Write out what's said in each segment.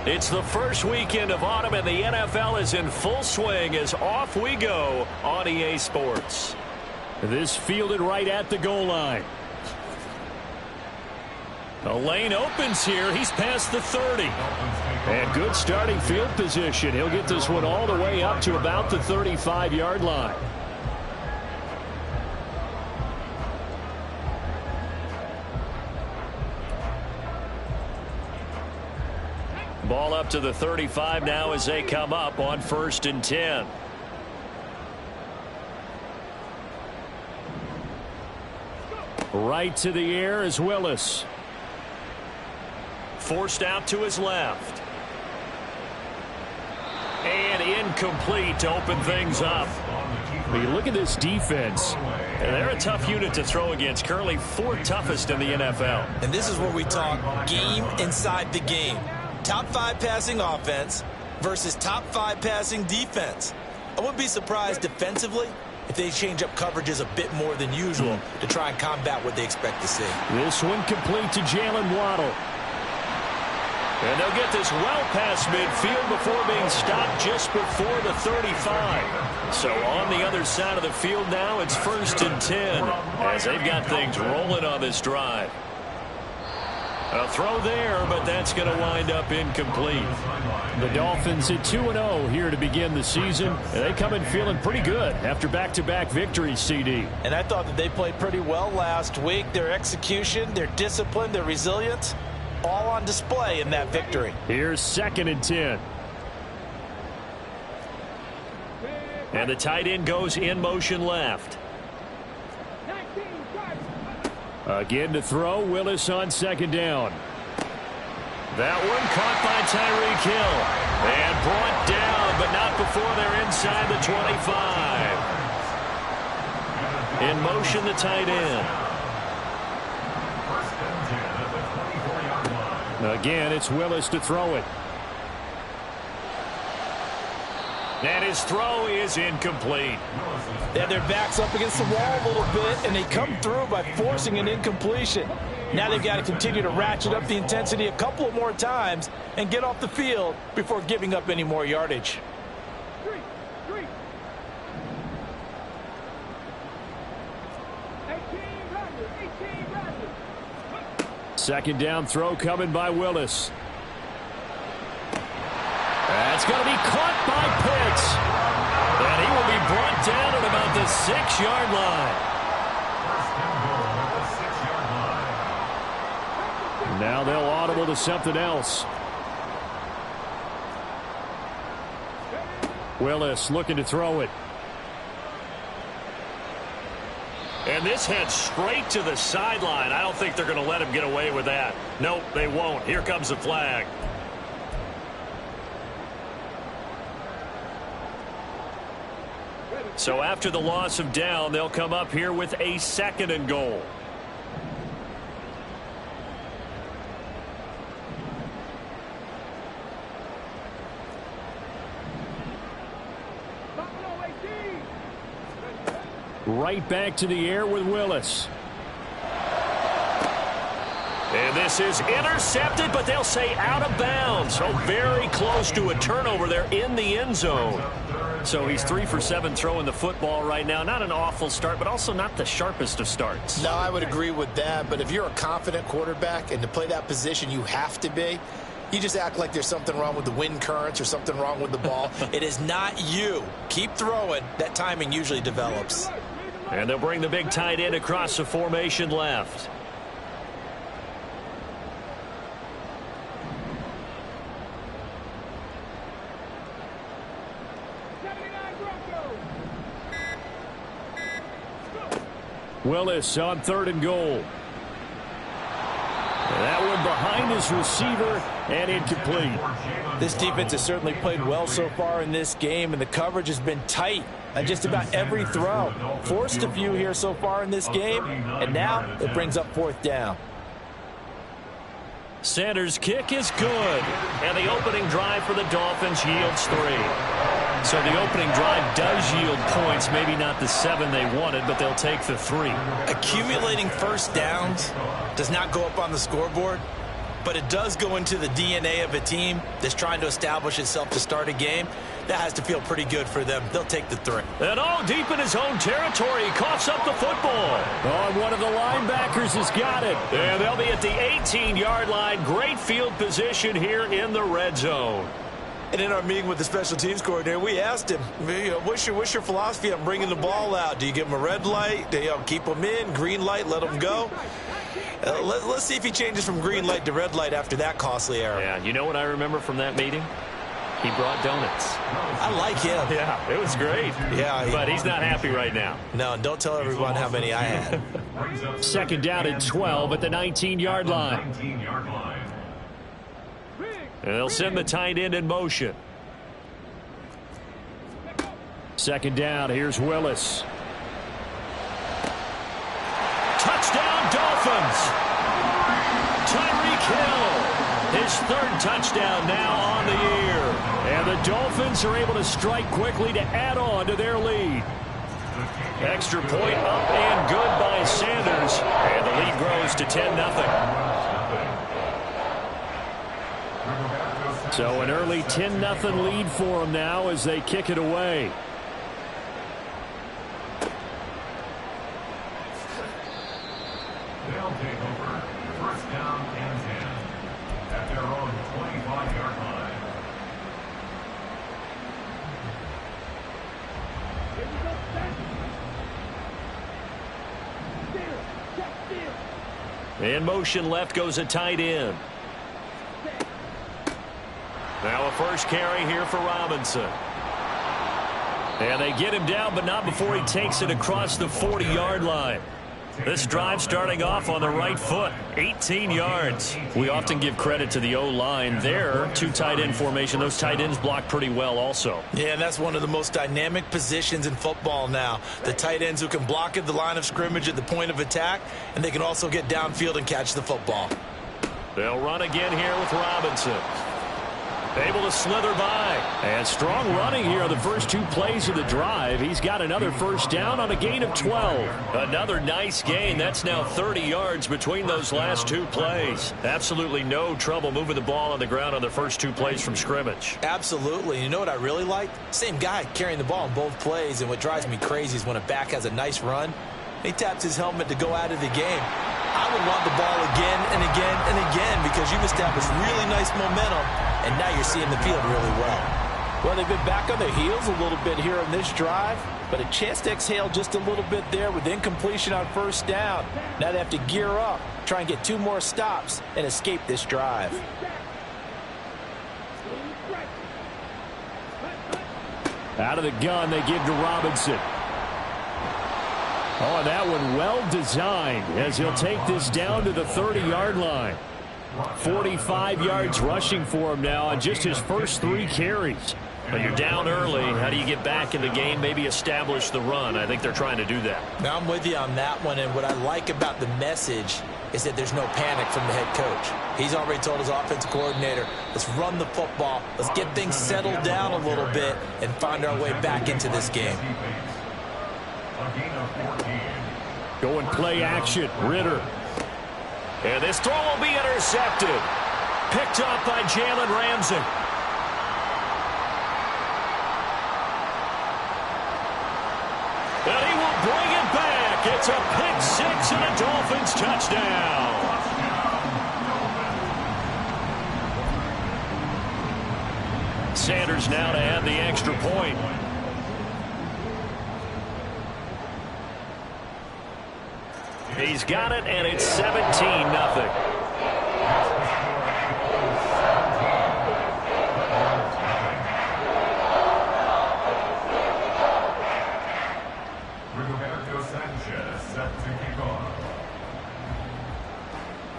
It's the first weekend of autumn, and the NFL is in full swing as off we go on EA Sports. This fielded right at the goal line. The lane opens here. He's past the 30. And good starting field position. He'll get this one all the way up to about the 35-yard line. Ball up to the 35 now as they come up on 1st and 10. Right to the air is Willis. Forced out to his left. And incomplete to open things up. But you look at this defense. They're a tough unit to throw against. Currently 4th toughest in the NFL. And this is where we talk game inside the game. Top 5 passing offense versus top 5 passing defense. I wouldn't be surprised defensively if they change up coverages a bit more than usual to try and combat what they expect to see. This one complete to Jalen Waddle. And they'll get this well past midfield before being stopped just before the 35. So on the other side of the field now, it's 1st and 10 as they've got things rolling on this drive. A throw there, but that's going to wind up incomplete. The Dolphins at 2-0 here to begin the season. And they come in feeling pretty good after back-to-back victories, CD. And I thought that they played pretty well last week. Their execution, their discipline, their resilience, all on display in that victory. Here's 2nd and 10. And the tight end goes in motion left. Again to throw, Willis on 2nd down. That one caught by Tyreek Hill. And brought down, but not before they're inside the 25. In motion, the tight end. Again, it's Willis to throw it. And his throw is incomplete. They had their backs up against the wall a little bit, and they come through by forcing an incompletion. Now they've got to continue to ratchet up the intensity a couple of more times and get off the field before giving up any more yardage. Second down throw coming by Willis. That's going to be caught by Pitts. And he will be brought down at about the 6-yard line. Now they'll audible to something else. Willis looking to throw it. And this heads straight to the sideline. I don't think they're going to let him get away with that. Nope, they won't. Here comes the flag. So after the loss of down, they'll come up here with a 2nd and goal. Right back to the air with Willis. And this is intercepted, but they'll say out of bounds. So very close to a turnover there in the end zone. So he's 3 for 7 throwing the football right now. Not an awful start, but also not the sharpest of starts. No, I would agree with that. But if you're a confident quarterback and to play that position you have to be, you just act like there's something wrong with the wind currents or something wrong with the ball. It is not you. Keep throwing. That timing usually develops. And they'll bring the big tight end across the formation left. Willis on 3rd and goal. That one behind his receiver and incomplete. This defense has certainly played well so far in this game, and the coverage has been tight on just about every throw. Forced a few here so far in this game, and now it brings up 4th down. Sanders' kick is good. And the opening drive for the Dolphins yields 3. So the opening drive does yield points, maybe not the 7 they wanted, but they'll take the 3. Accumulating first downs does not go up on the scoreboard, but it does go into the DNA of a team that's trying to establish itself to start a game. That has to feel pretty good for them. They'll take the 3. And all deep in his own territory. He coughs up the football. Oh, and one of the linebackers has got it. And they'll be at the 18-yard line. Great field position here in the red zone. And in our meeting with the special teams coordinator, we asked him, what's your philosophy on bringing the ball out? Do you give him a red light? Do you keep him in? Green light, let him go? Let's see if he changes from green light to red light after that costly error. Yeah, you know what I remember from that meeting? He brought donuts. I like him. Yeah, it was great. Yeah, but he's not happy right now. No, and don't tell everyone how many I had. 2nd down and 12 at the 19-yard line. And they'll send the tight end in motion. 2nd down, here's Willis. Touchdown, Dolphins! Tyreek Hill, his 3rd touchdown now on the year. And the Dolphins are able to strike quickly to add on to their lead. Extra point up and good by Sanders. And the lead grows to 10-0. So an early 10-0 lead for them now as they kick it away. They'll take over 1st down and 10 at their own 25-yard line. In motion left goes a tight end. Now a first carry here for Robinson. And they get him down, but not before he takes it across the 40-yard line. This drive starting off on the right foot, 18 yards. We often give credit to the O-line there. 2 tight end formation. Those tight ends block pretty well also. Yeah, and that's one of the most dynamic positions in football now. The tight ends who can block at the line of scrimmage at the point of attack, and they can also get downfield and catch the football. They'll run again here with Robinson. Able to slither by. And strong running here on the first 2 plays of the drive. He's got another first down on a gain of 12. Another nice gain. That's now 30 yards between those last 2 plays. Absolutely no trouble moving the ball on the ground on the first 2 plays from scrimmage. Absolutely. You know what I really like? Same guy carrying the ball in both plays. And what drives me crazy is when a back has a nice run, he taps his helmet to go out of the game. I would want the ball again and again and again because you've established really nice momentum, and now you're seeing the field really well. Well, they've been back on their heels a little bit here on this drive, but a chance to exhale just a little bit there with incompletion on first down. Now they have to gear up, try and get 2 more stops, and escape this drive. Out of the gun, they give to Robinson. Oh, that one well designed as he'll take this down to the 30-yard line. 45 yards rushing for him now on just his first 3 carries. But you're down early. How do you get back in the game, maybe establish the run? I think they're trying to do that. Now, I'm with you on that one, and what I like about the message is that there's no panic from the head coach. He's already told his offensive coordinator, let's run the football, let's get things settled down a little bit and find our way back into this game. Going play action, Ritter. And this throw will be intercepted. Picked up by Jalen Ramsey. And he will bring it back. It's a pick 6 and a Dolphins touchdown. Sanders now to add the extra point. He's got it, and it's 17-0.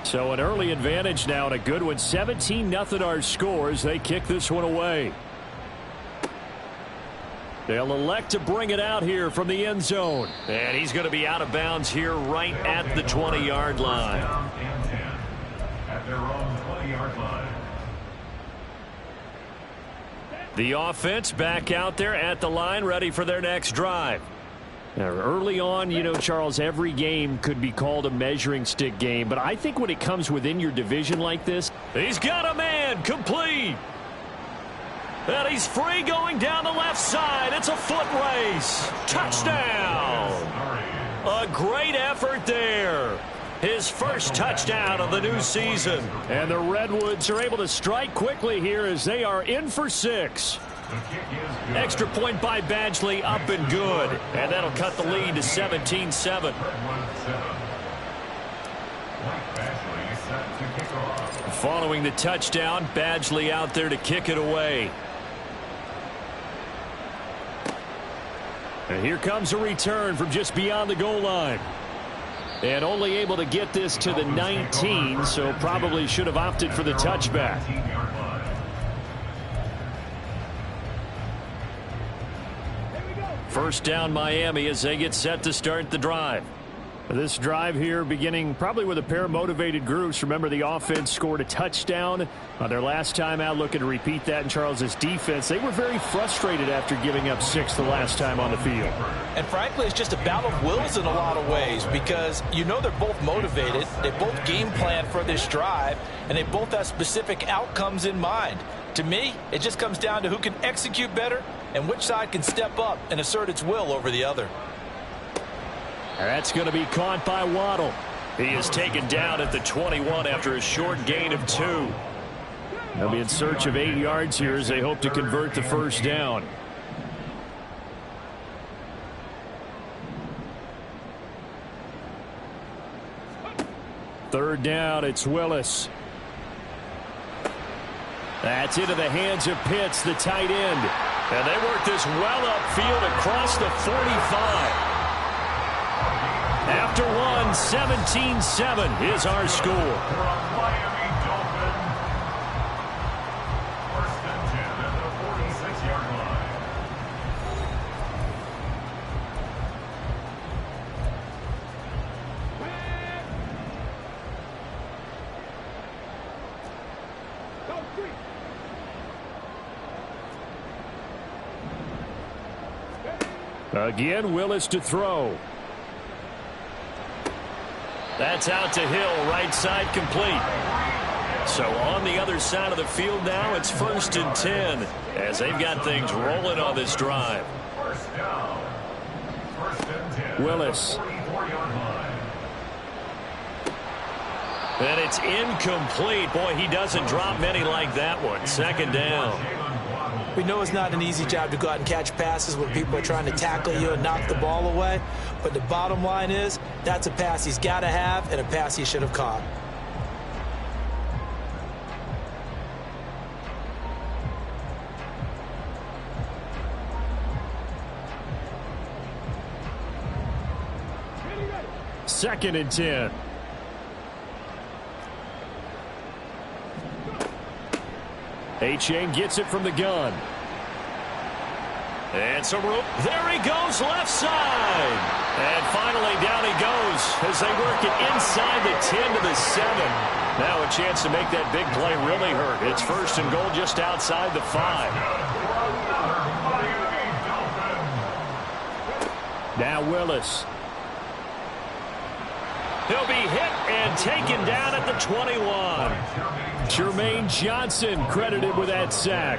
So an early advantage now and a good one. 17-0 our score as they kick this one away. They'll elect to bring it out here from the end zone. And he's going to be out of bounds here right at the 20-yard line. At their own 20-yard line. The offense back out there at the line, ready for their next drive. Now, early on, you know, Charles, every game could be called a measuring stick game, but I think when it comes within your division like this, he's got a man, complete. And he's free going down the left side. It's a foot race. Touchdown. A great effort there. His first touchdown of the new season. And the Redwoods are able to strike quickly here as they are in for 6. Extra point by Badgley, up and good. And that'll cut the lead to 17-7. Following the touchdown, Badgley out there to kick it away. And here comes a return from just beyond the goal line. And only able to get this to the 19, so probably should have opted for the touchback. First down Miami as they get set to start the drive. This drive here beginning probably with a pair of motivated groups. Remember, the offense scored a touchdown on their last time out, looking to repeat that in Charles's defense. They were very frustrated after giving up 6 the last time on the field. And frankly, it's just a battle of wills in a lot of ways because you know they're both motivated. They both game plan for this drive, and they both have specific outcomes in mind. To me, it just comes down to who can execute better and which side can step up and assert its will over the other. That's going to be caught by Waddle. He is taken down at the 21 after a short gain of 2. They'll be in search of 8 yards here as they hope to convert the first down. Third down, it's Willis. That's into the hands of Pitts, the tight end. And they work this well upfield across the 45. After 17-7 is our score. Miami Dolphins. First and 10 at the 46-yard line. Again, Willis to throw. That's out to Hill, right side complete. So on the other side of the field now, it's first and 10 as they've got things rolling on this drive. First down. First and 10. Willis. 44-yard line. And it's incomplete. Boy, he doesn't drop many like that one. Second down. We know it's not an easy job to go out and catch passes when people are trying to tackle you and knock the ball away. But the bottom line is, that's a pass he's got to have and a pass he should have caught. Second and 10. Achane gets it from the gun. And some room. There he goes, left side. And finally down he goes as they work it inside the 10 to the 7. Now a chance to make that big play really hurt. It's first and goal just outside the 5. Now Willis. He'll be hit and taken down at the 21. Jermaine Johnson credited with that sack.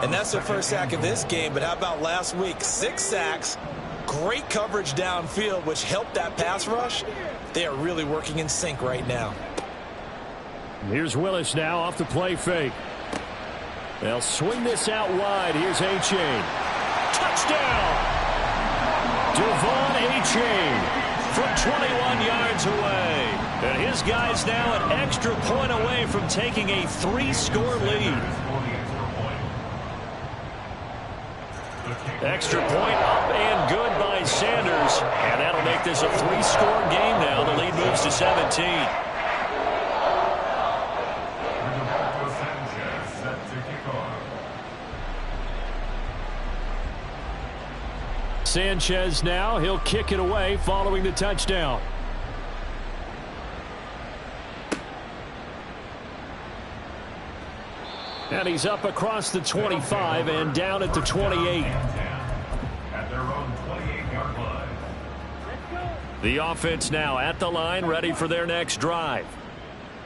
And that's their first sack of this game, but how about last week? 6 sacks, great coverage downfield, which helped that pass rush. They are really working in sync right now. Here's Willis now off the play fake. They'll swing this out wide. Here's Achane. Touchdown! Devon Achane from 21 yards away. And his guy's now an extra point away from taking a 3-score lead. Extra point up and good by Sanders. And that'll make this a 3-score game now. The lead moves to 17. Sanchez now. He'll kick it away following the touchdown. And he's up across the 25 and down at the 28. At their own 28-yard line. The offense now at the line, ready for their next drive.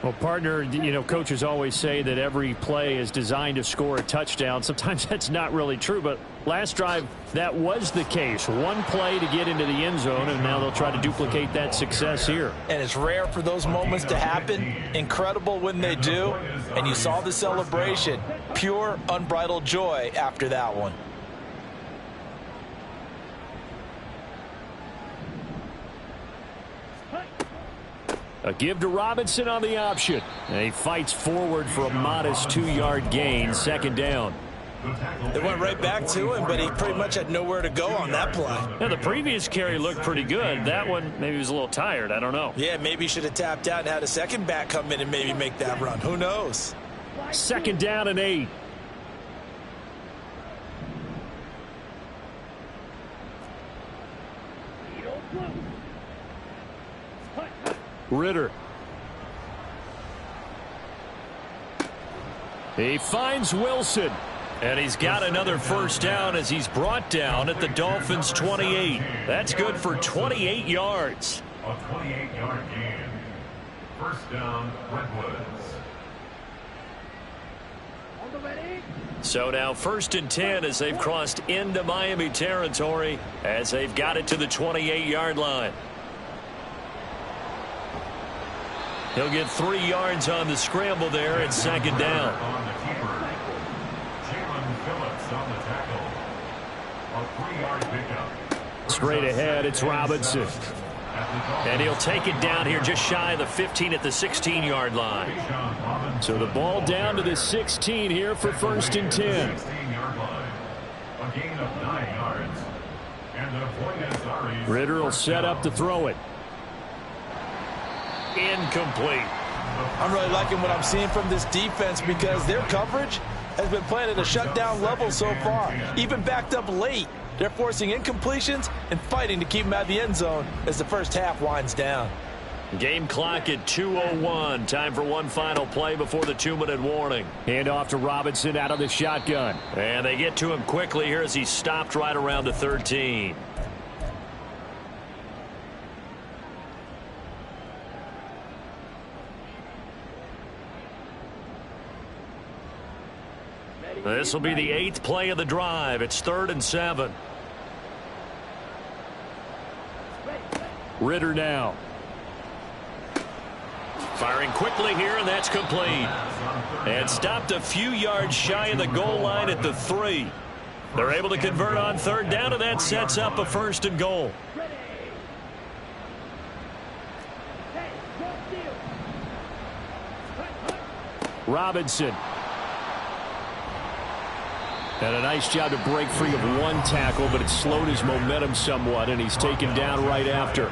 Well, partner, you know, coaches always say that every play is designed to score a touchdown. Sometimes that's not really true, but last drive, that was the case. One play to get into the end zone, and now they'll try to duplicate that success here. And it's rare for those moments to happen. Incredible when they do. And you saw the celebration. Pure, unbridled joy after that one. A give to Robinson on the option. And he fights forward for a modest 2-yard gain, second down. They went right back to him, but he pretty much had nowhere to go on that play. Now, the previous carry looked pretty good. That one, maybe he was a little tired. I don't know. Yeah, maybe he should have tapped out and had a second back come in and maybe make that run. Who knows? Second down and 8. Ridder. He finds Wilson. And he's got another first down as he's brought down at the Dolphins' 28. That's good for 28 yards. A 28-yard gain. First down, Redwoods. So now 1st and 10 as they've crossed into Miami territory as they've got it to the 28-yard line. He'll get 3 yards on the scramble there at second down. On the keeper. Jalen Phillips on the tackle. A 3-yard pickup. Straight ahead, it's Robinson. And he'll take it down here just shy of the 15 at the 16-yard line. So the ball down to the 16 here for 1st and 10. 16-yard line. A gain of 9 yards. And the Buenos Aires. Ridder will set up to throw it. Incomplete. I'm really liking what I'm seeing from this defense because their coverage has been playing at a shutdown level so far. Even backed up late, they're forcing incompletions and fighting to keep them out of the end zone as the first half winds down. Game clock at 2:01. Time for one final play before the 2-minute warning. Hand off to Robinson out of the shotgun. And they get to him quickly here as he's stopped right around the 13. This will be the 8th play of the drive. It's 3rd and 7. Ridder now. Firing quickly here, and that's complete. And stopped a few yards shy of the goal line at the 3. They're able to convert on 3rd down, and that sets up a 1st and goal. Robinson. And a nice job to break free of one tackle, but it slowed his momentum somewhat, and he's taken down right after.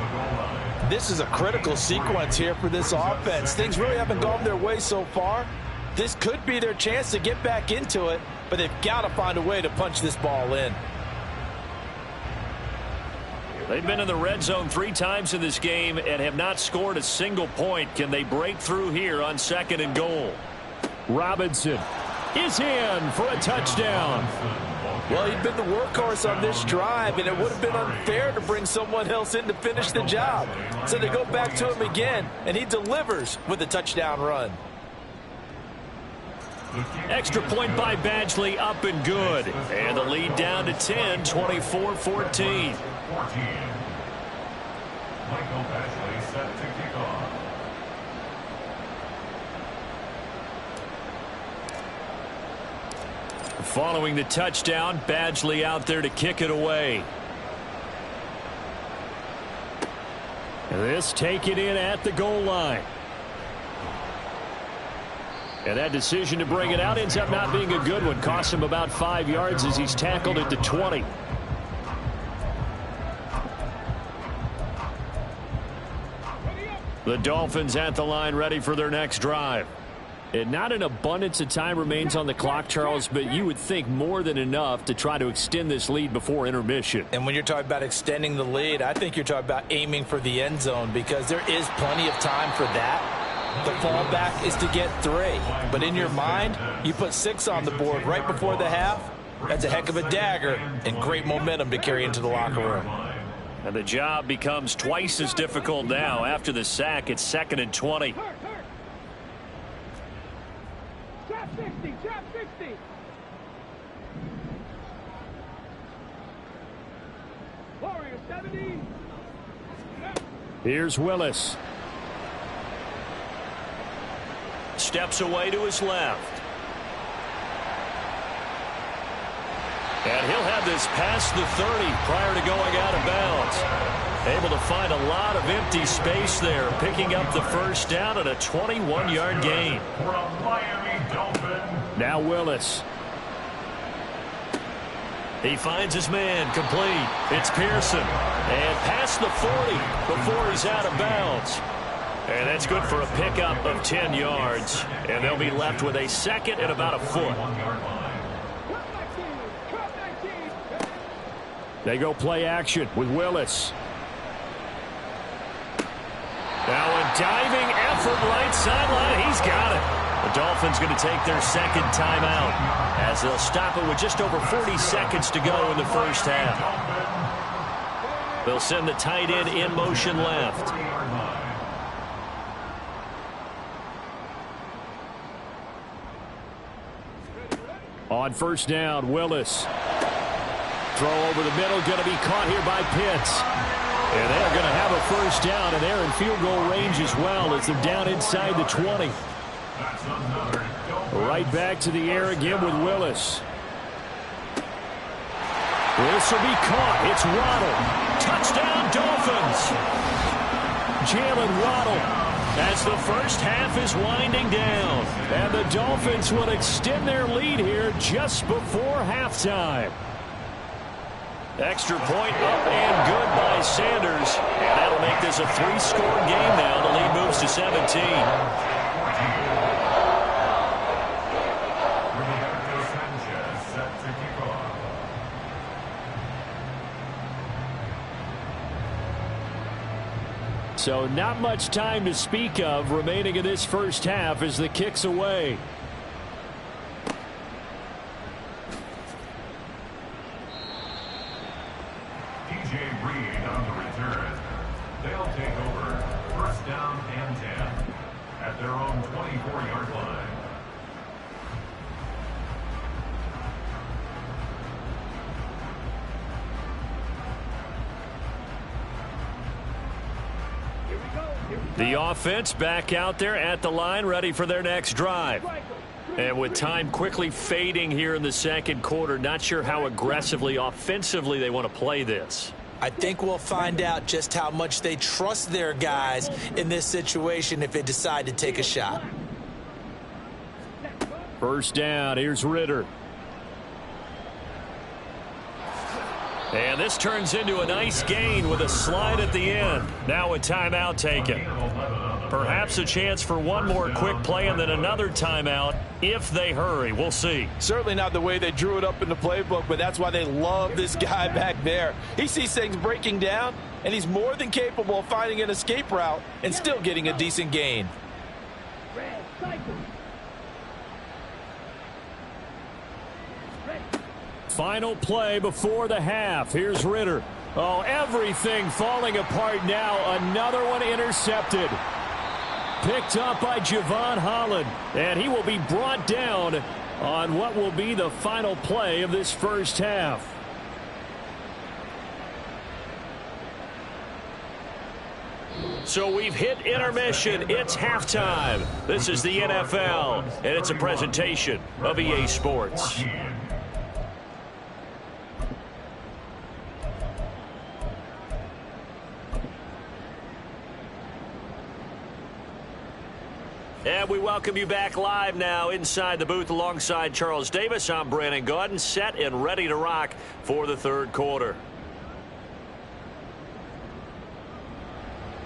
This is a critical sequence here for this offense. Things really haven't gone their way so far. This could be their chance to get back into it, but they've got to find a way to punch this ball in. They've been in the red zone 3 times in this game and have not scored a single point. Can they break through here on 2nd and goal? Robinson is in for a touchdown. Well, he'd been the workhorse on this drive, and it would have been unfair to bring someone else in to finish the job. So they go back to him again, and he delivers with a touchdown run. Extra point by Badgley, up and good. And the lead down to 10, 24-14. Michael Badgley set to kick off. Following the touchdown, Badgley out there to kick it away. This taken in at the goal line. And that decision to bring it out ends up not being a good one. Costs him about 5 yards as he's tackled at the 20. The Dolphins at the line ready for their next drive. And not an abundance of time remains on the clock, Charles, but you would think more than enough to try to extend this lead before intermission. And when you're talking about extending the lead, I think you're talking about aiming for the end zone because there is plenty of time for that. The fallback is to get 3. But in your mind, you put 6 on the board right before the half. That's a heck of a dagger and great momentum to carry into the locker room. And the job becomes twice as difficult now. After the sack, it's 2nd and 20. Trap 60, trap 60. Warrior 70. Here's Willis. Steps away to his left. And he'll have this past the 30 prior to going out of bounds. Able to find a lot of empty space there, picking up the first down and a 21-yard gain. Now Willis. He finds his man complete. It's Pearson. And past the 40 before he's out of bounds. And that's good for a pickup of 10 yards. And they'll be left with a second and about a foot. They go play action with Willis. Now a diving effort right sideline. He's got it. The Dolphins going to take their second timeout as they'll stop it with just over 40 seconds to go in the first half. They'll send the tight end in motion left. On first down, Willis. Throw over the middle, going to be caught here by Pitts. And they're going to have a first down, and they're in field goal range as well as they're down inside the 20. Right back to the air again with Willis. This will be caught. It's Waddle. Touchdown, Dolphins. Jalen Waddle as the first half is winding down. And the Dolphins will extend their lead here just before halftime. Extra point up and good by Sanders. And that'll make this a 3-score game now. The lead moves to 17. So not much time to speak of remaining in this first half as the kick's away. The offense back out there at the line, ready for their next drive. And with time quickly fading here in the second quarter, not sure how aggressively, offensively they want to play this. I think we'll find out just how much they trust their guys in this situation if they decide to take a shot. First down, here's Ritter. And this turns into a nice gain with a slide at the end. Now a timeout taken. Perhaps a chance for one more quick play and then another timeout if they hurry. We'll see. Certainly not the way they drew it up in the playbook, but that's why they love this guy back there. He sees things breaking down, and he's more than capable of finding an escape route and still getting a decent gain. Final play before the half. Here's Ritter. Oh, everything falling apart now. Another one intercepted. Picked up by Javon Holland. And he will be brought down on what will be the final play of this first half. So we've hit intermission. It's halftime. This is the NFL, and it's a presentation of EA Sports. And we welcome you back live now inside the booth alongside Charles Davis. I'm Brandon Gaudin, set and ready to rock for the third quarter.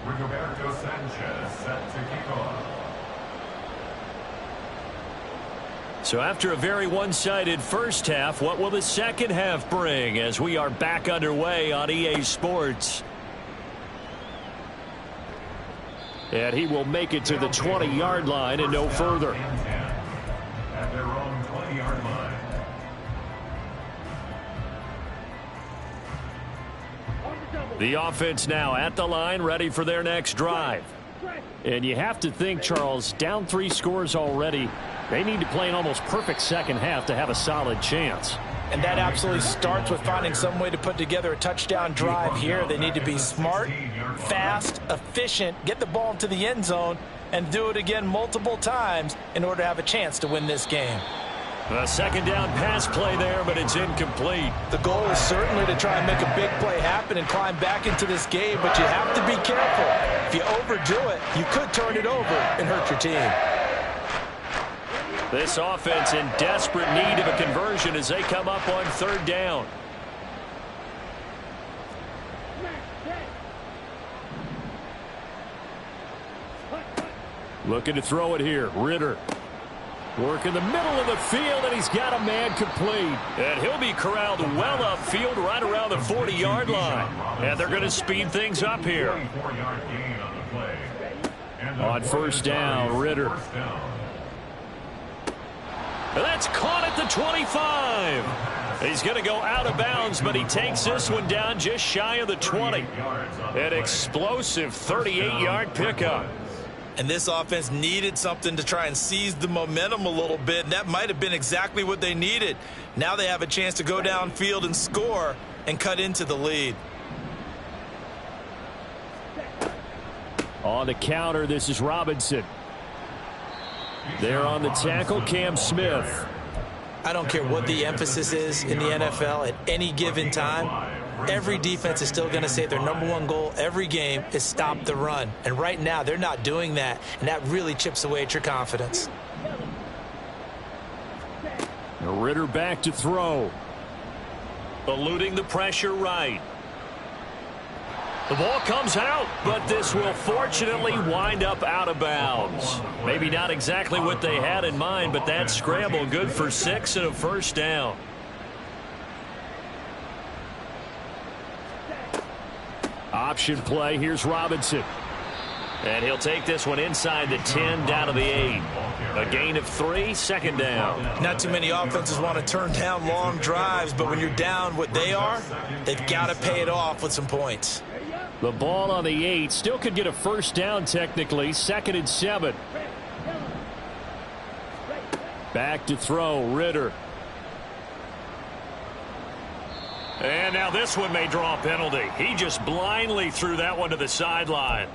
Rigoberto Sanchez set to kick off. So after a very one-sided first half, what will the second half bring as we are back underway on EA Sports? And he will make it to the 20-yard line and no further. At their own 20-yard line. The offense now at the line, ready for their next drive. And you have to think, Charles, down 3 scores already. They need to play an almost perfect second half to have a solid chance. And that absolutely starts with finding some way to put together a touchdown drive here. They need to be smart, fast, efficient, get the ball into the end zone, and do it again multiple times in order to have a chance to win this game. A second down pass play there, but it's incomplete. The goal is certainly to try and make a big play happen and climb back into this game, but you have to be careful. If you overdo it, you could turn it over and hurt your team. This offense in desperate need of a conversion as they come up on 3rd down. Looking to throw it here. Ritter. Work in the middle of the field, and he's got a man complete. And he'll be corralled well upfield right around the 40-yard line. And they're going to speed things up here. On 1st down, Ritter. And that's caught at the 25. He's going to go out of bounds, but he takes this one down just shy of the 20. An explosive 38-yard pickup. And this offense needed something to try and seize the momentum a little bit, and that might have been exactly what they needed. Now they have a chance to go downfield and score and cut into the lead. On the counter, this is Robinson. There on the tackle, Cam Smith. I don't care what the emphasis is in the NFL at any given time. Every defense is still going to say their #1 goal every game is stop the run. And right now, they're not doing that, and that really chips away at your confidence. Ritter back to throw. Eluding the pressure right. The ball comes out, but this will fortunately wind up out of bounds. Maybe not exactly what they had in mind, but that scramble good for 6 and a 1st down. Option play. Here's Robinson. And he'll take this one inside the 10 down to the 8. A gain of 3, 2nd down. Not too many offenses want to turn down long drives, but when you're down what they are, they've got to pay it off with some points. The ball on the 8 still could get a 1st down technically. 2nd and 7. Back to throw. Ritter. And now this one may draw a penalty. He just blindly threw that one to the sideline.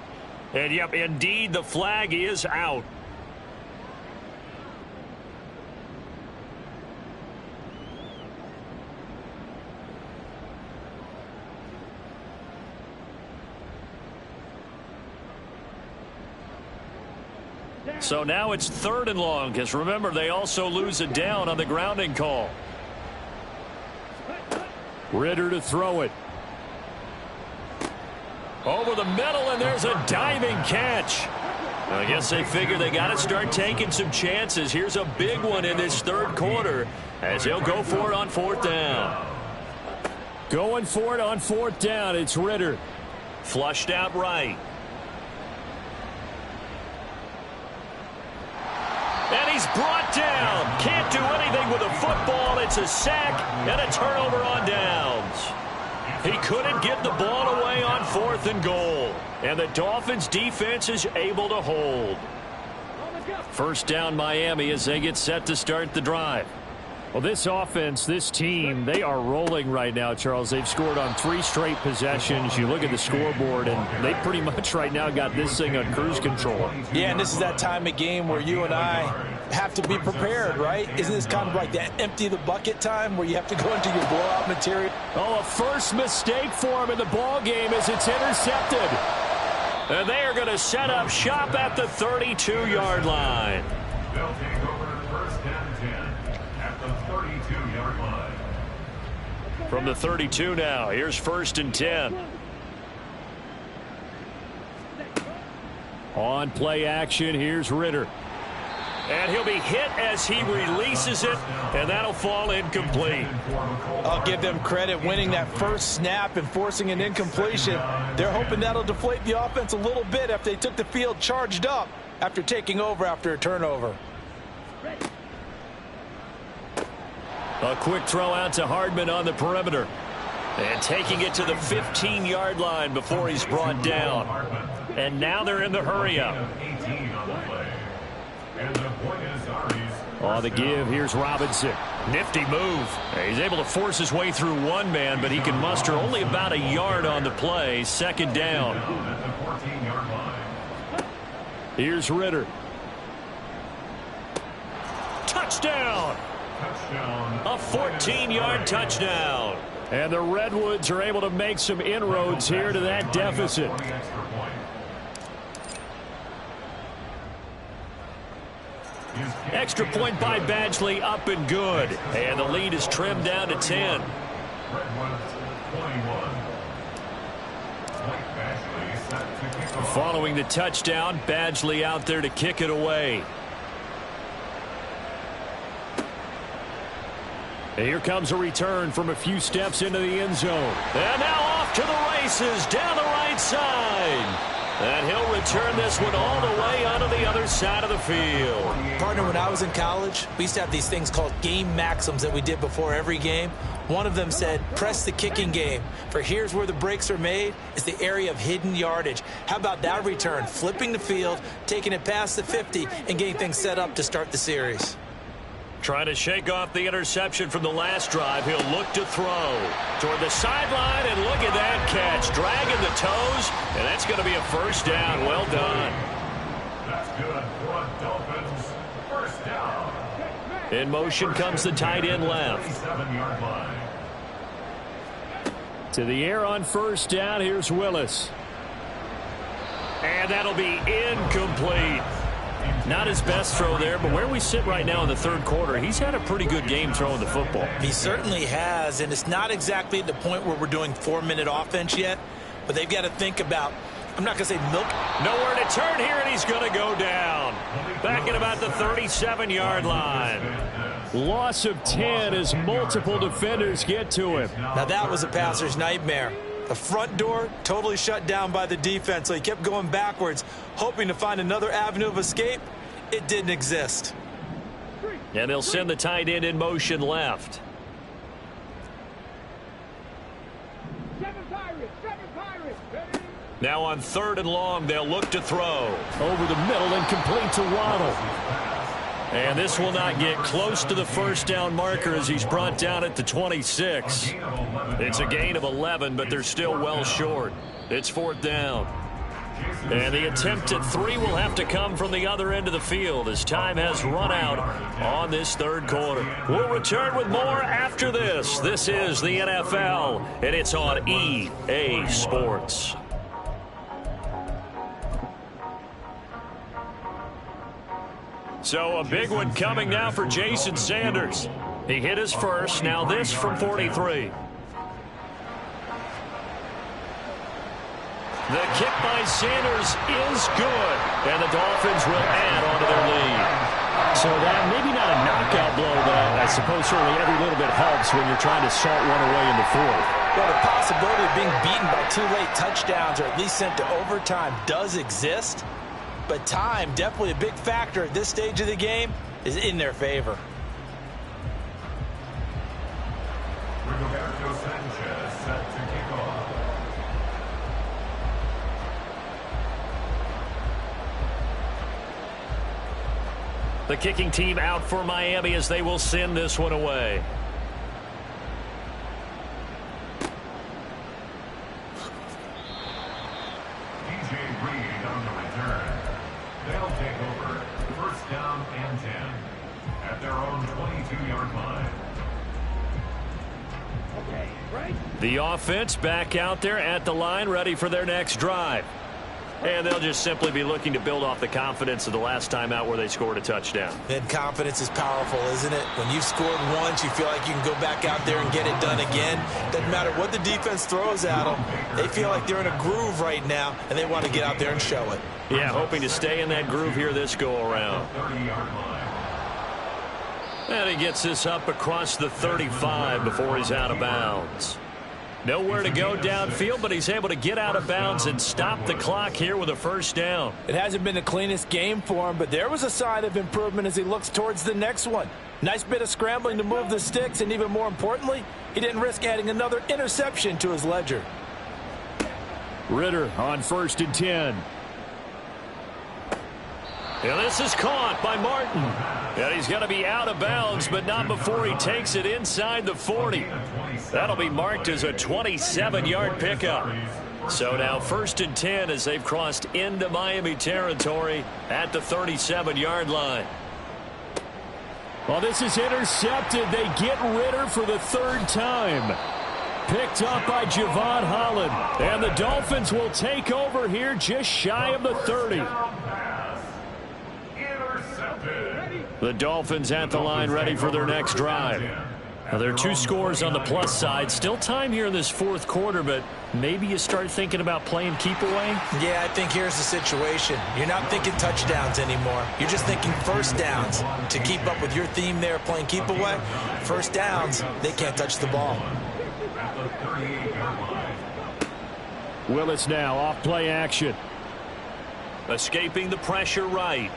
And, yep, indeed, the flag is out. So now it's 3rd and long, because remember, they also lose a down on the grounding call. Ritter to throw it. Over the middle, and there's a diving catch. I guess they figure they got to start taking some chances. Here's a big one in this 3rd quarter as he'll go for it on 4th down. Going for it on 4th down. It's Ritter. Flushed out right. And he's brought down. Can't do anything with a football. It's a sack and a turnover on downs. He couldn't get the ball away on 4th and goal. And the Dolphins defense is able to hold. 1st down Miami as they get set to start the drive. Well, this offense, this team, they are rolling right now, Charles. They've scored on 3 straight possessions. You look at the scoreboard, and they pretty much right now got this thing on cruise control. Yeah, and this is that time of game where you and I have to be prepared, right? Isn't this kind of like that empty the bucket time where you have to go into your blowout material? Oh, a first mistake for him in the ball game as it's intercepted. And they are going to set up shop at the 32-yard line. They'll take over 1st and 10 at the 32-yard line. From the 32 now, here's 1st and 10. On play action, here's Ritter. And he'll be hit as he releases it, and that'll fall incomplete. I'll give them credit winning that first snap and forcing an incompletion. They're hoping that'll deflate the offense a little bit after they took the field charged up after taking over after a turnover. A quick throw out to Hardman on the perimeter. And taking it to the 15-yard line before he's brought down. And now they're in the hurry-up. On the give, here's Robinson. Nifty move. He's able to force his way through one man, but he can muster only about a yard on the play. Second down. Here's Ritter. Touchdown! A 14-yard touchdown. And the Redwoods are able to make some inroads here to that deficit. Extra point by Badgley, up and good. And the lead is trimmed down to 10. Following the touchdown, Badgley out there to kick it away. Here comes a return from a few steps into the end zone. And now off to the races down the right side. And he'll return this one all the way onto the other side of the field. Partner, when I was in college, we used to have these things called game maxims that we did before every game. One of them said, press the kicking game. For here's where the breaks are made, is the area of hidden yardage. How about that return? Flipping the field, taking it past the 50, and getting things set up to start the series. Trying to shake off the interception from the last drive. He'll look to throw toward the sideline, and look at that catch. Dragging the toes, and that's going to be a first down. Well done. That's good for Dolphins. First down. In motion comes the tight end left. 27-yard line. To the air on first down. Here's Willis. And that'll be incomplete. Not his best throw there, but where we sit right now in the third quarter, he's had a pretty good game throwing the football. He certainly has, and it's not exactly at the point where we're doing 4-minute offense yet, but they've got to think about, I'm not going to say milk. Nowhere to turn here, and he's going to go down. Back at about the 37-yard line. Loss of 10 as multiple defenders get to him. Now that was a passer's nightmare. The front door totally shut down by the defense, so he kept going backwards, hoping to find another avenue of escape. It didn't exist. And they'll send the tight end in motion left. Seven Pirates. Ready? Now on third and long, they'll look to throw. Over the middle and complete to Waddle. And this will not get close to the first down marker as he's brought down at the 26. It's a gain of 11, but they're still well short. It's fourth down. And the attempt at 3 will have to come from the other end of the field as time has run out on this third quarter. We'll return with more after this. This is the NFL, and it's on EA Sports. So a big one coming now for Jason Sanders. He hit his first. Now this from 43. The kick by Sanders is good, and the Dolphins will add on to their lead. So that maybe not a knockout blow, but I suppose certainly every little bit helps when you're trying to salt one away in the fourth. Well, the possibility of being beaten by 2 late touchdowns or at least sent to overtime does exist, but time, definitely a big factor at this stage of the game, is in their favor. Rigoberto Sanchez set to kick off. The kicking team out for Miami as they will send this one away. DJ Reed on the return. They'll take over. First down and 10 at their own 22-yard line. Okay, right? The offense back out there at the line, ready for their next drive. And they'll just simply be looking to build off the confidence of the last time out where they scored a touchdown. And confidence is powerful, isn't it? When you've scored once, you feel like you can go back out there and get it done again. Doesn't matter what the defense throws at them. They feel like they're in a groove right now, and they want to get out there and show it. Yeah, hoping to stay in that groove here this go-around. 30-yard line. And he gets this up across the 35 before he's out of bounds. Nowhere to go downfield, but he's able to get out of bounds and stop the clock here with a first down. It hasn't been the cleanest game for him, but there was a sign of improvement as he looks towards the next one. Nice bit of scrambling to move the sticks, and even more importantly, he didn't risk adding another interception to his ledger. Ridder on 1st and 10. And this is caught by Martin. And he's going to be out of bounds, but not before he takes it inside the 40. That'll be marked as a 27-yard pickup. So now 1st and 10 as they've crossed into Miami territory at the 37-yard line. Well, this is intercepted. They get Ridder for the 3rd time. Picked up by Javon Holland. And the Dolphins will take over here just shy of the 30. The Dolphins at the line ready for their next drive. Now, there are 2 scores on the plus side. Still time here in this 4th quarter, but maybe you start thinking about playing keep away? Yeah, I think here's the situation. You're not thinking touchdowns anymore. You're just thinking first downs. To keep up with your theme there, playing keep away, first downs, they can't touch the ball. Willis now off play action. Escaping the pressure right.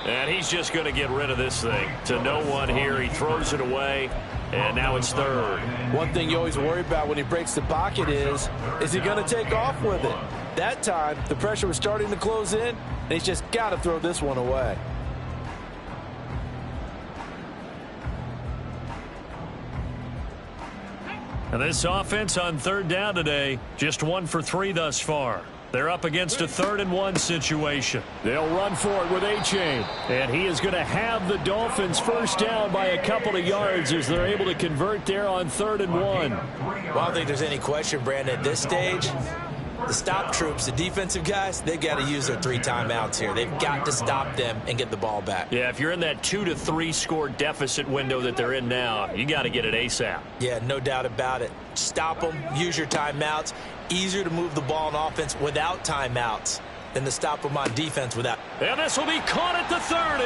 And he's just going to get rid of this thing. To no one here. He throws it away. And now it's 3rd. One thing you always worry about when he breaks the pocket is he going to take off with it? That time, the pressure was starting to close in, and he's just got to throw this one away. And this offense on 3rd down today, just 1 for 3 thus far. They're up against a 3rd and 1 situation. They'll run for it with A-Chain. And he is going to have the Dolphins first down by a couple of yards as they're able to convert there on 3rd and 1. Well, I don't think there's any question, Brandon, at this stage, the stop troops, the defensive guys, they've got to use their 3 timeouts here. They've got to stop them and get the ball back. Yeah, if you're in that 2 to 3 score deficit window that they're in now, you got to get it ASAP. Yeah, no doubt about it. Stop them, use your timeouts. Easier to move the ball on offense without timeouts than to stop them on defense without. And this will be caught at the 30.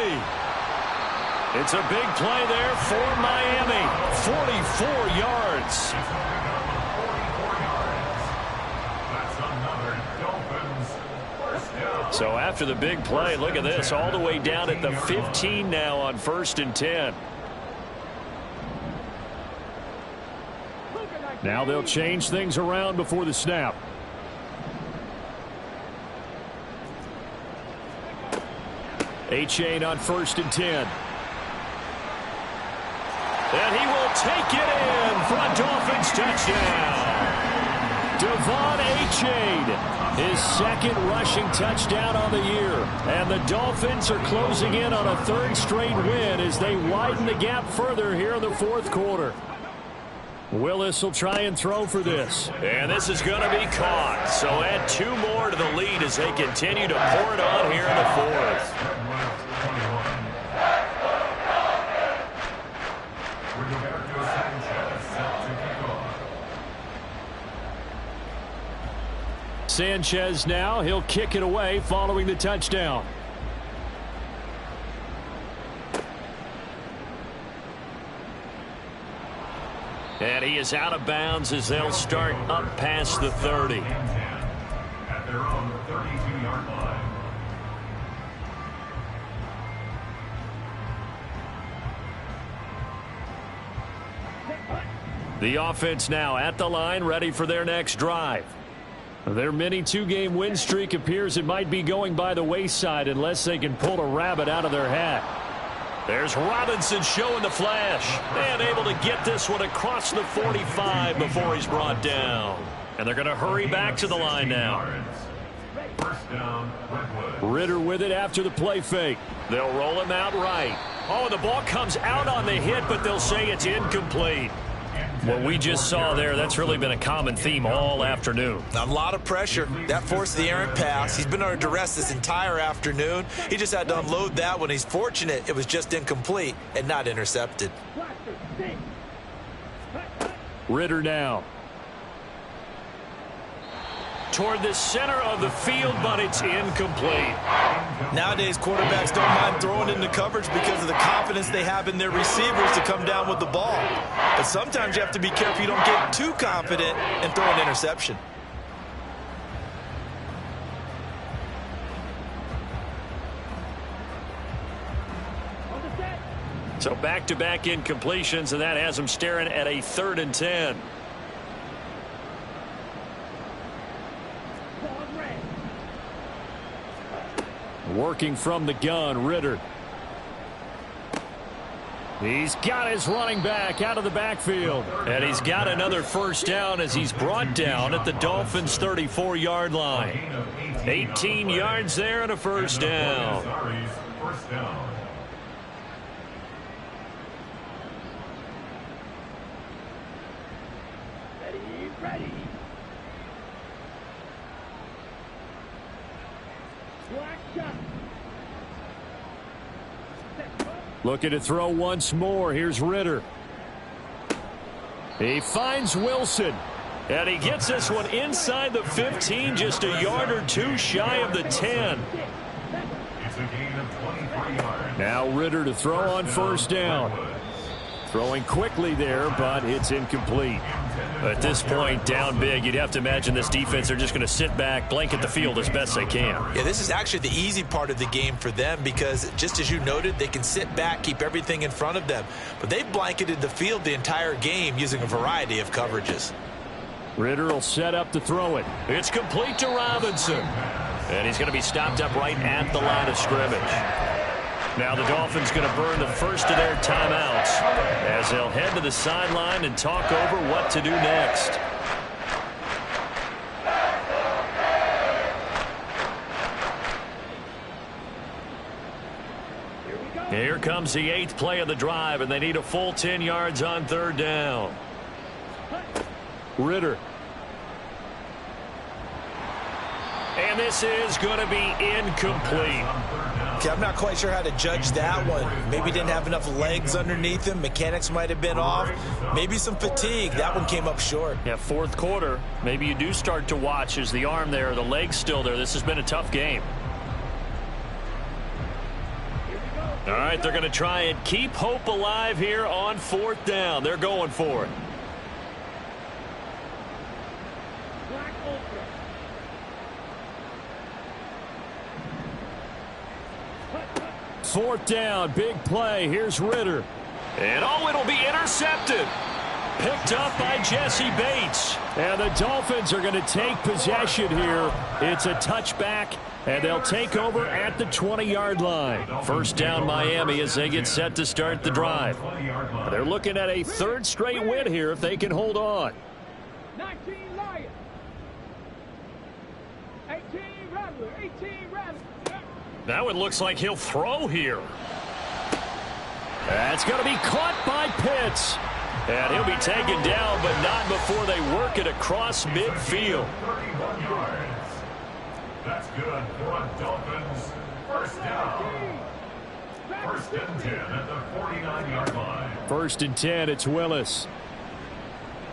It's a big play there for Miami. 44 yards. So after the big play, look at this, all the way down at the 15 now on 1st and 10. Now they'll change things around before the snap. A-Chain on 1st and 10. And he will take it in for a Dolphins touchdown. Devon A-Chain, his 2nd rushing touchdown on the year. And the Dolphins are closing in on a 3rd straight win as they widen the gap further here in the 4th quarter. Willis will try and throw for this. And this is going to be caught. So add 2 more to the lead as they continue to pour it on here in the 4th. Sanchez now, he'll kick it away following the touchdown. And he is out of bounds as they'll start up past the 30. At their own 32-yard line. The offense now at the line, ready for their next drive. Their mini 2-game win streak appears it might be going by the wayside unless they can pull a rabbit out of their hat. There's Robinson showing the flash and able to get this one across the 45 before he's brought down. And they're going to hurry back to the line now. First down, Redwood. Ridder with it after the play fake. They'll roll him out right. Oh, the ball comes out on the hit, but they'll say it's incomplete. What we just saw there, that's really been a common theme all afternoon. A lot of pressure. That forced the errant pass. He's been under duress this entire afternoon. He just had to unload that one. He's fortunate it was just incomplete and not intercepted. Ridder now. toward the center of the field, but it's incomplete. Nowadays, quarterbacks don't mind throwing into coverage because of the confidence they have in their receivers to come down with the ball. But sometimes you have to be careful you don't get too confident and throw an interception. So back-to-back incompletions, and that has them staring at a 3rd and 10. Working from the gun, Ritter. He's got his running back out of the backfield. And he's got another first down as he's brought down at the Dolphins' 34-yard line. 18 yards there and a first down. First down. Ready. Black shot. Looking to throw once more. Here's Ritter. He finds Wilson. And he gets this one inside the 15, just a yard or two shy of the 10. It's a gain of 23 yards. Now Ritter to throw on first down. Throwing quickly there, but it's incomplete. At this point, down big, you'd have to imagine this defense are just going to sit back, blanket the field as best they can. Yeah, this is actually the easy part of the game for them because, just as you noted, they can sit back, keep everything in front of them. But they've blanketed the field the entire game using a variety of coverages. Ritter will set up to throw it. It's complete to Robinson. And he's going to be stopped up right at the line of scrimmage. Now the Dolphins going to burn the first of their timeouts as they'll head to the sideline and talk over what to do next. Here comes the 8th play of the drive, and they need a full 10 yards on 3rd down. Ritter. And this is going to be incomplete. Okay, I'm not quite sure how to judge that one. Maybe didn't have enough legs underneath him. Mechanics might have been off. Maybe some fatigue. That one came up short. Yeah, 4th quarter. Maybe you do start to watch. Is the arm there, the leg's still there? This has been a tough game. All right, they're going to try and keep hope alive here on 4th down. They're going for it. Black ultra. 4th down, big play. Here's Ritter. And it'll be intercepted. Picked up by Jesse Bates. And the Dolphins are going to take possession here. It's a touchback, and they'll take over at the 20-yard line. First down, Miami, as they get set to start the drive. They're looking at a 3rd straight win here if they can hold on. 19 Lions. 18 Rattler. 18 Rattler. That one looks like he'll throw here. That's going to be caught by Pitts. And he'll be taken down, but not before they work it across midfield. 31 yards. That's good for a Dolphins first down. 1st and 10 at the 49-yard line. 1st and 10, it's Willis.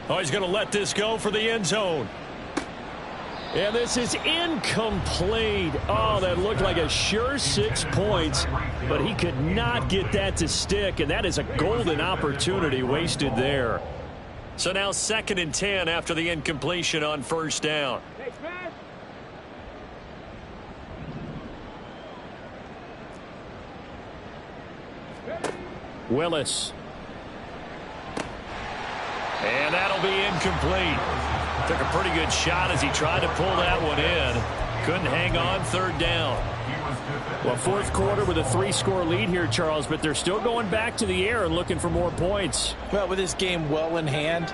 Oh, he's going to let this go for the end zone. And this is incomplete. Oh, that looked like a sure 6 points, but he could not get that to stick, and that is a golden opportunity wasted there. So now 2nd and 10 after the incompletion on 1st down. Thanks, man. Willis. And that'll be incomplete. Took a pretty good shot as he tried to pull that one in. Couldn't hang on 3rd down. Well, 4th quarter with a 3-score lead here, Charles, but they're still going back to the air and looking for more points. Well, with this game well in hand,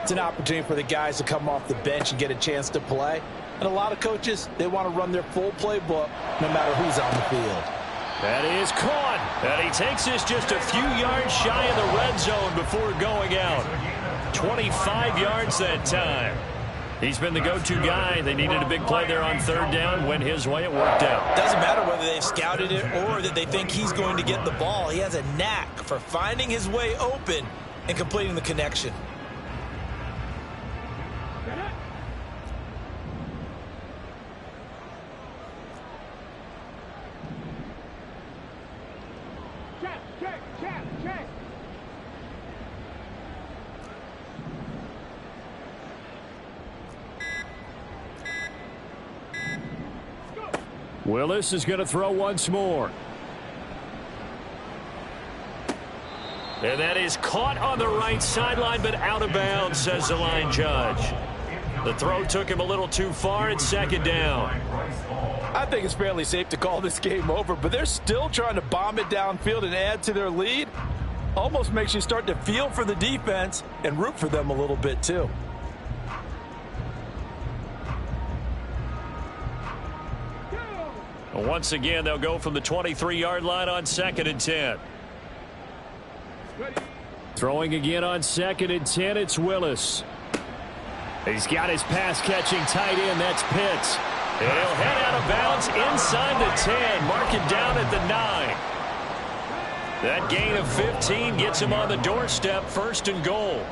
it's an opportunity for the guys to come off the bench and get a chance to play. And a lot of coaches, they want to run their full playbook no matter who's on the field. That is caught. And he takes this just a few yards shy of the red zone before going out. 25 yards that time. He's been the go-to guy. They needed a big play there on 3rd down. Went his way. It worked out. Doesn't matter whether they've scouted it or that they think he's going to get the ball. He has a knack for finding his way open and completing the connection. Willis is going to throw once more. And that is caught on the right sideline, but out of bounds, says the line judge. The throw took him a little too far. It's second down. I think it's fairly safe to call this game over, but they're still trying to bomb it downfield and add to their lead. Almost makes you start to feel for the defense and root for them a little bit too. Once again, they'll go from the 23-yard line on 2nd and 10. Throwing again on 2nd and 10, it's Willis. He's got his pass-catching tight end, that's Pitts. And he'll head out of bounds inside the 10, mark it down at the 9. That gain of 15 gets him on the doorstep, 1st and goal.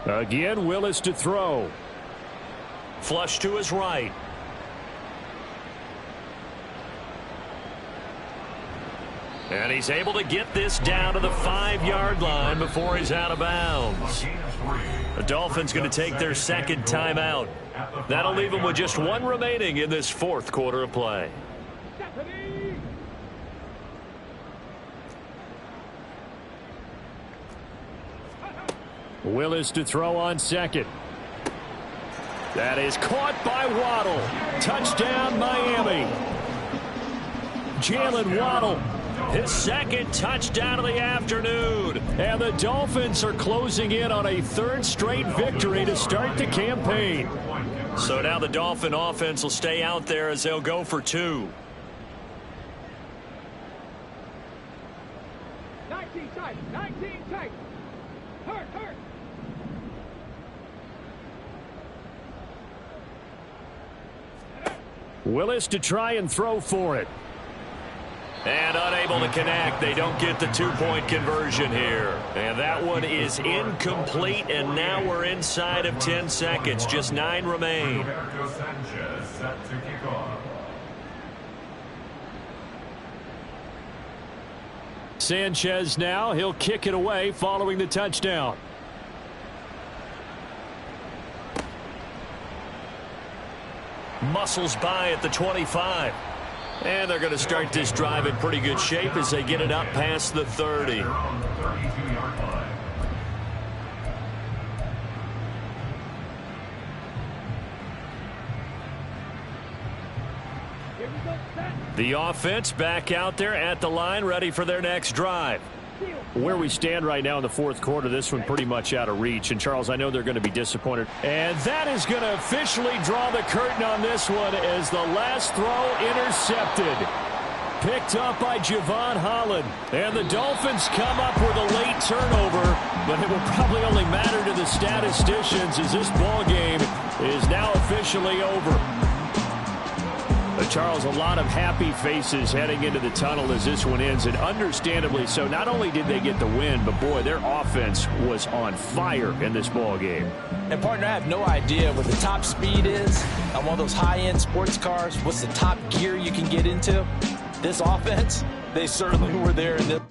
Again, Willis to throw. Flush to his right. And he's able to get this down to the 5-yard line before he's out of bounds. The Dolphins going to take their 2nd timeout. That'll leave them with just 1 remaining in this 4th quarter of play. Willis to throw on 2nd. That is caught by Waddle. Touchdown, Miami. Jalen Waddle, his 2nd touchdown of the afternoon. And the Dolphins are closing in on a 3rd straight victory to start the campaign. So now the Dolphin offense will stay out there as they'll go for 2. 19 tight, 19 tight. Hurt. Willis to try and throw for it. And unable to connect. They don't get the 2-point conversion here. And that one is incomplete, and now we're inside of 10 seconds. Just 9 remain. Roberto Sanchez set to kick off. Sanchez now, he'll kick it away following the touchdown. Muscles by at the 25. And they're going to start this drive in pretty good shape as they get it up past the 30. They're on the 32-yard line. Here we go, set. The offense back out there at the line, ready for their next drive. Where we stand right now in the 4th quarter, this one pretty much out of reach. And, Charles, I know they're going to be disappointed. And that is going to officially draw the curtain on this one as the last throw intercepted. Picked up by Javon Holland. And the Dolphins come up with a late turnover, but it will probably only matter to the statisticians as this ball game is now officially over. Charles, a lot of happy faces heading into the tunnel as this one ends, and understandably so. Not only did they get the win, but boy, their offense was on fire in this ball game. And partner, I have no idea what the top speed is on one of those high-end sports cars. What's the top gear you can get into? This offense, they certainly were there in this.